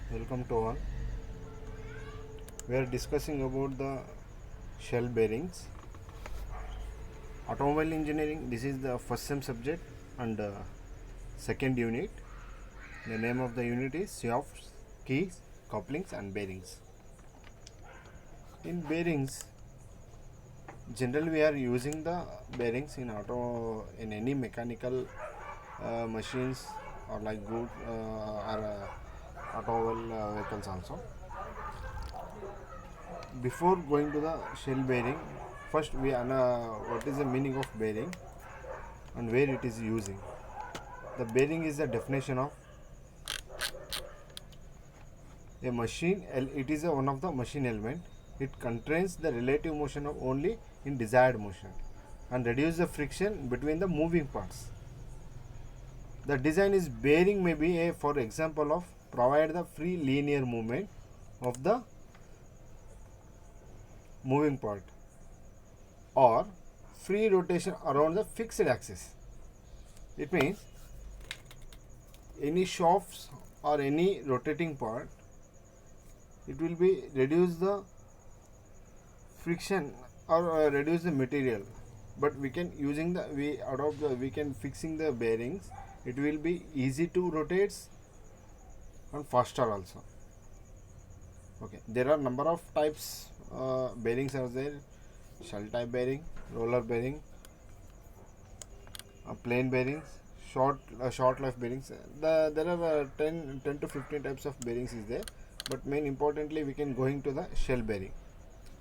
Welcome to all. We are discussing about the shell bearings. Automobile engineering. This is the first sem subject and second unit. The name of the unit is shafts, keys, couplings, and bearings. In bearings, generally we are using the bearings in any mechanical machines or like good or automobile vehicles also. Before going to the shell bearing, first we what is the meaning of bearing and where it is using. The bearing is the definition of a machine. It is one of the machine element. It contains the relative motion of only in desired motion and reduce the friction between the moving parts. The design is bearing may be a for example of provide the free linear movement of the moving part or free rotation around the fixed axis. It means any shafts or any rotating part, it will be reduce the friction or reduce the material. But we can using the we can fixing the bearings. It will be easy to rotate and faster also. Okay, there are number of types bearings are there: shell type bearing, roller bearing, plain bearings, short life bearings. There are 10 to 15 types of bearings is there, but main importantly we can going to the shell bearing.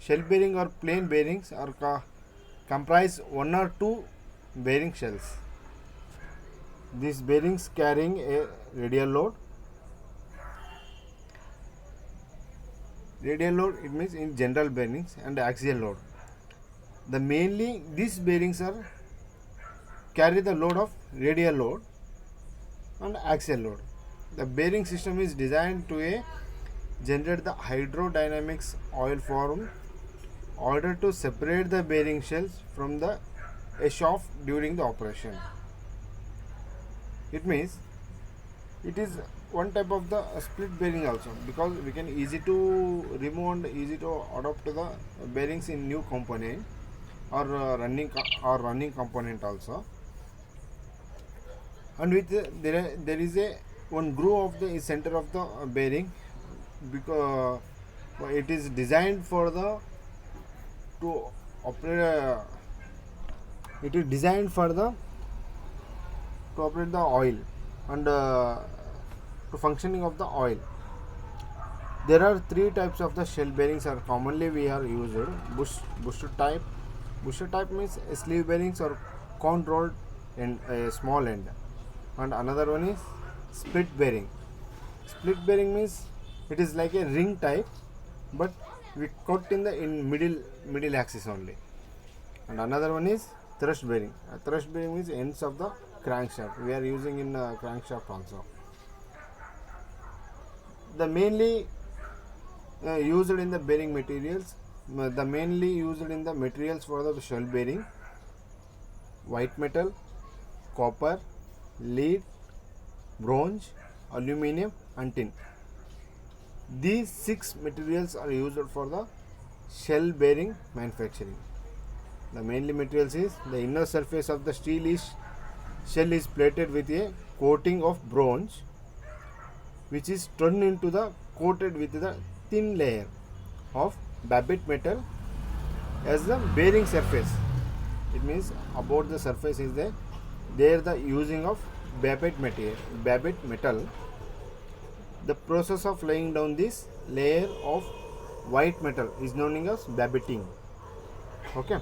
Shell bearing or plain bearings are comprise one or two bearing shells. These bearings carrying a radial load. Radial load, it means in general bearings, and axial load. The mainly these bearings are carry the load of radial load and axial load. The bearing system is designed to generate the hydrodynamics oil form order to separate the bearing shells from the shaft during the operation. It means it is one type of the split bearing also, because we can easy to remove and easy to adapt to the bearings in new component or running component also. And with there is a one groove of the center of the bearing, because it is designed for the to operate it is designed for the to operate the oil and to functioning of the oil. There are three types of the shell bearings are commonly we are used: booster type. Booster type means sleeve bearings or cone rolled in a small end, and another one is split bearing. Split bearing means it is like a ring type, but we cut in the middle axis only. And another one is thrust bearing. Thrust bearing means ends of the crankshaft. We are using in crankshaft also. The mainly used in the bearing materials. The mainly used in the materials for the shell bearing: white metal, copper, lead, bronze, aluminum, and tin. These 6 materials are used for the shell bearing manufacturing. The mainly materials is the inner surface of the shell is plated with a coating of bronze, which is turned into the coated with the thin layer of Babbitt metal as the bearing surface. It means about the surface is there the using of Babbitt metal. The process of laying down this layer of white metal is known as babbitting. Okay.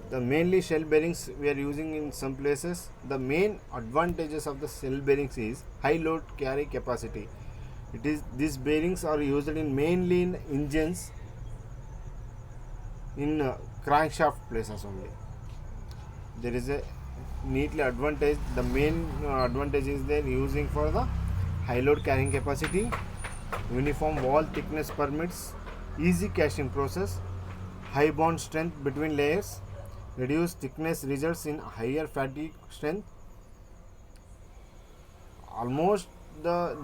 The mainly shell bearings we are using in some places. The main advantages of the shell bearings is high load carry capacity. These bearings are used in mainly in engines, in crankshaft places only. There is a neatly advantage. The main advantage is they are using for the high load carrying capacity, uniform wall thickness permits easy casting process, high bond strength between layers, reduced thickness results in higher fatigue strength. Almost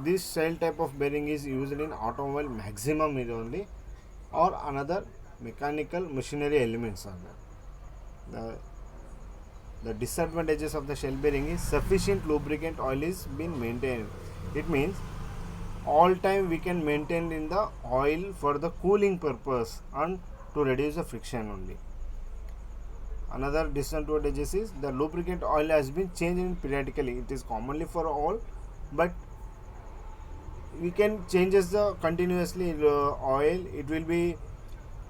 this shell type of bearing is used in automobile maximum is only, or another mechanical machinery elements are there. The disadvantages of the shell bearing is sufficient lubricant oil is being maintained. It means all time we can maintain in the oil for the cooling purpose and to reduce the friction only. Another disadvantages is the lubricant oil has been changed in periodically. It is commonly for all, but we can changes the continuously oil. It will be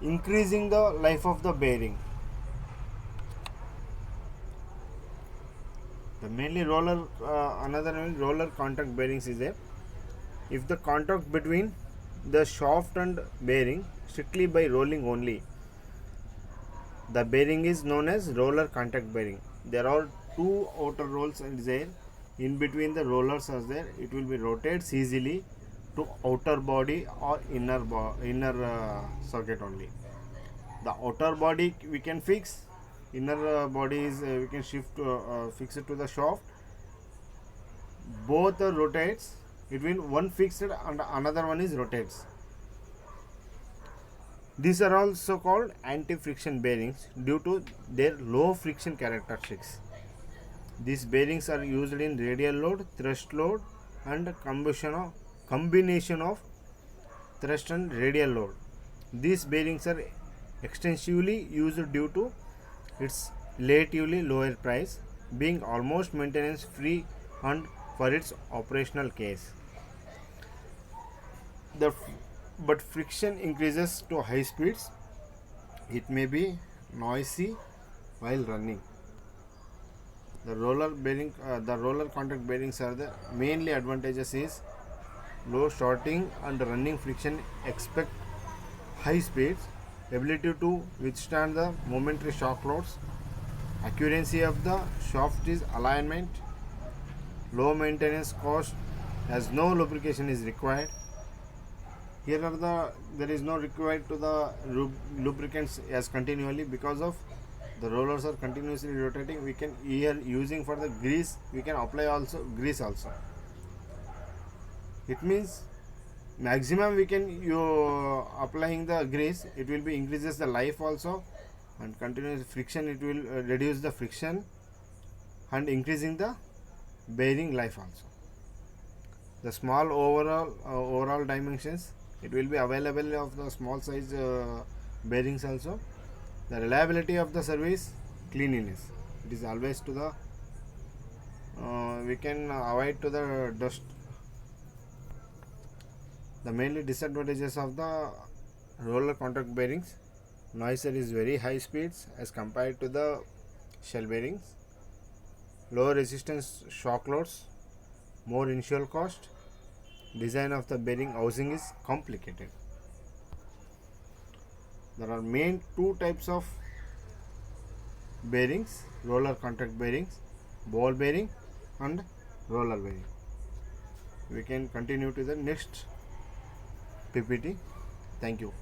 increasing the life of the bearing. The mainly roller another roller contact bearings is there. If the contact between the shaft and bearing strictly by rolling only, the bearing is known as roller contact bearing. There are two outer rolls and there in between the rollers are there. It will be rotates easily to outer body or inner circuit only. The outer body we can fix, inner body is we can fix it to the shaft. Both rotates. Between one fixed and another one is rotates. These are also called anti-friction bearings due to their low friction characteristics. These bearings are used in radial load, thrust load, and combination of thrust and radial load. These bearings are extensively used due to its relatively lower price, being almost maintenance free and for its operational case. But friction increases to high speeds. It may be noisy while running. The roller contact bearings are the mainly advantages is low starting and running friction. Expect high speeds, ability to withstand the momentary shock loads, accuracy of the shaft is alignment, low maintenance cost as no lubrication is required. Here are there is no required to the lubricants as continually because of the rollers are continuously rotating. We can here using for the grease, we can apply also grease also. It means maximum we can you applying the grease, it will be increases the life also, and continuous friction it will reduce the friction and increasing the bearing life also. The small overall dimensions, it will be available of the small size bearings also. The reliability of the service, cleanliness, it is always to the we can avoid to the dust. The mainly disadvantages of the roller contact bearings, noise is very high speeds as compared to the shell bearings, low resistance shock loads, more initial cost, design of the bearing housing is complicated. There are main two types of bearings: roller contact bearings, ball bearing and roller bearing. We can continue to the next PPT. Thank you.